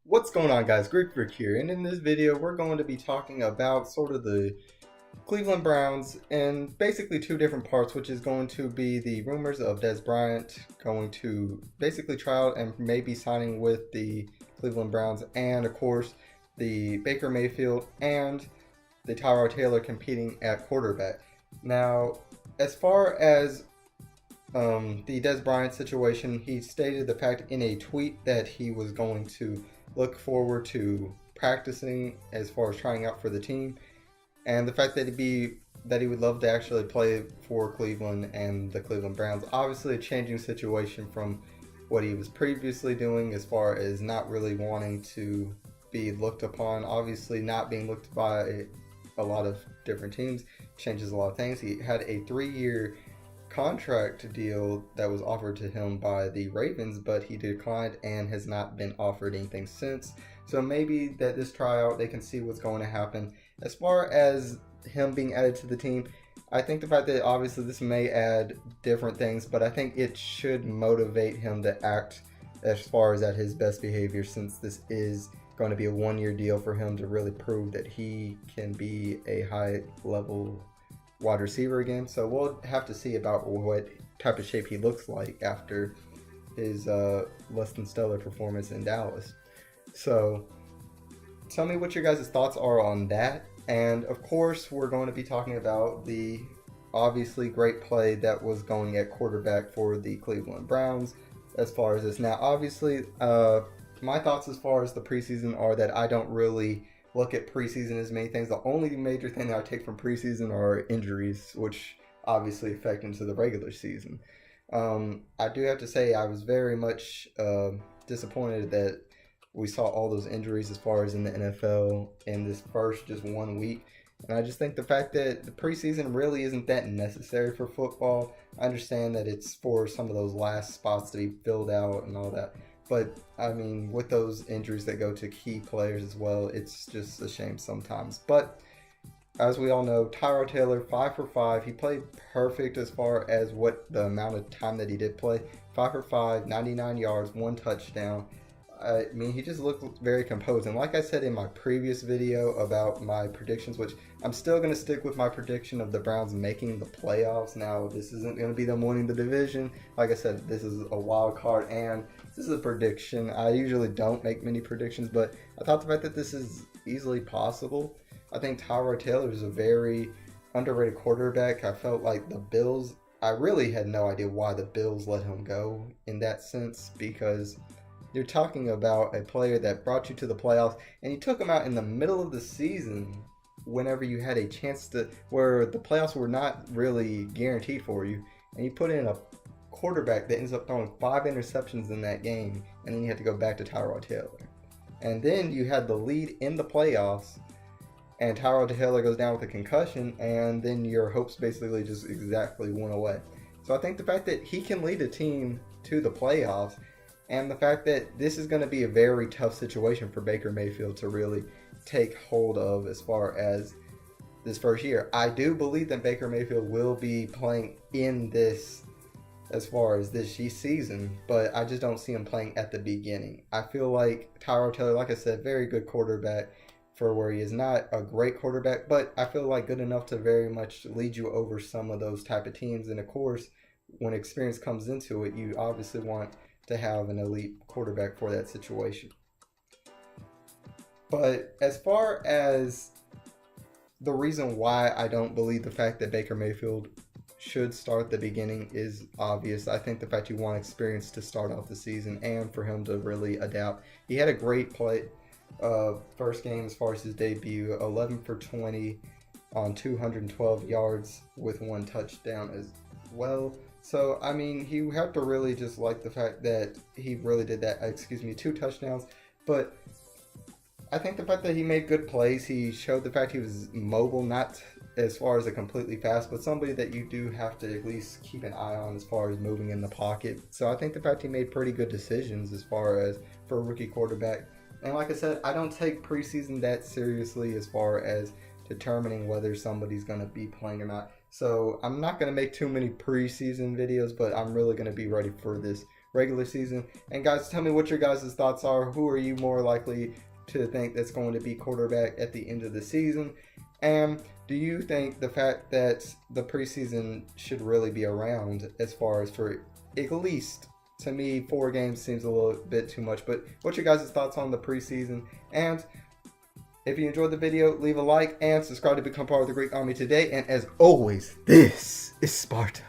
What's going on, guys? Greek Rick here, and in this video we're going to be talking about sort of the Cleveland Browns in basically two different parts, which is going to be the rumors of Dez Bryant going to basically try out and maybe signing with the Cleveland Browns, and of course the Baker Mayfield and the Tyrod Taylor competing at quarterback. Now, as far as the Dez Bryant situation, he stated the fact in a tweet that he was going to look forward to practicing as far as trying out for the team, and the fact that he would love to actually play for Cleveland and the Cleveland Browns. Obviously a changing situation from what he was previously doing as far as not really wanting to be looked upon. Obviously not being looked by a lot of different teams changes a lot of things. He had a 3-year contract deal that was offered to him by the Ravens, but he declined and has not been offered anything since. So maybe that this tryout they can see what's going to happen. As far as him being added to the team, I think the fact that obviously this may add different things, but I think it should motivate him to act as far as at his best behavior, since this is going to be a 1-year deal for him to really prove that he can be a high level wide receiver again. So we'll have to see about what type of shape he looks like after his less than stellar performance in Dallas. So tell me what your guys' thoughts are on that. And of course we're going to be talking about the obviously great play that was going at quarterback for the Cleveland Browns as far as this. Now obviously my thoughts as far as the preseason are that I don't really look at preseason as many things. The only major thing that I take from preseason are injuries, which obviously affect into the regular season. I do have to say I was very much disappointed that we saw all those injuries as far as in the NFL in this first just 1 week. And I just think the fact that the preseason really isn't that necessary for football. I understand that it's for some of those last spots to be filled out and all that. But, I mean, with those injuries that go to key players as well, it's just a shame sometimes. But, as we all know, Tyrod Taylor, 5 for 5. He played perfect as far as what the amount of time that he did play. 5 for 5, 99 yards, 1 touchdown. I mean, he just looked very composed. And like I said in my previous video about my predictions, which I'm still going to stick with my prediction of the Browns making the playoffs. Now, this isn't going to be them winning the division. Like I said, this is a wild card and this is a prediction. I usually don't make many predictions, but I thought the fact that this is easily possible. I think Tyrod Taylor is a very underrated quarterback. I felt like the Bills, I really had no idea why the Bills let him go in that sense, because you're talking about a player that brought you to the playoffs, and you took him out in the middle of the season whenever you had a chance to, where the playoffs were not really guaranteed for you, and you put in a quarterback that ends up throwing 5 interceptions in that game, and then you had to go back to Tyrod Taylor. And then you had the lead in the playoffs, and Tyrod Taylor goes down with a concussion, and then your hopes basically just exactly went away. So I think the fact that he can lead a team to the playoffs, and the fact that this is going to be a very tough situation for Baker Mayfield to really take hold of as far as this first year. I do believe that Baker Mayfield will be playing in this as far as this season, but I just don't see him playing at the beginning. I feel like Tyrod Taylor, like I said, very good quarterback for where he is. Not a great quarterback, but I feel like good enough to very much lead you over some of those type of teams. And of course, when experience comes into it, you obviously want to have an elite quarterback for that situation. But as far as the reason why I don't believe the fact that Baker Mayfield should start at the beginning is obvious. I think the fact you want experience to start off the season and for him to really adapt. He had a great play first game as far as his debut, 11 for 20 on 212 yards with 1 touchdown as well. So, I mean, you have to really just like the fact that he really did that, 2 touchdowns. But I think the fact that he made good plays, he showed the fact he was mobile, not as far as a completely fast, but somebody that you do have to at least keep an eye on as far as moving in the pocket. So I think the fact he made pretty good decisions as far as for a rookie quarterback. And like I said, I don't take preseason that seriously as far as determining whether somebody's going to be playing or not. So I'm not going to make too many preseason videos, but I'm really going to be ready for this regular season. And guys, tell me what your guys' thoughts are. Who are you more likely to think that's going to be quarterback at the end of the season? And do you think the fact that the preseason should really be around, as far as for at least, to me, 4 games seems a little bit too much. But what's your guys' thoughts on the preseason? And if you enjoyed the video, leave a like and subscribe to become part of the Greek Army today. And as always, this is Sparta.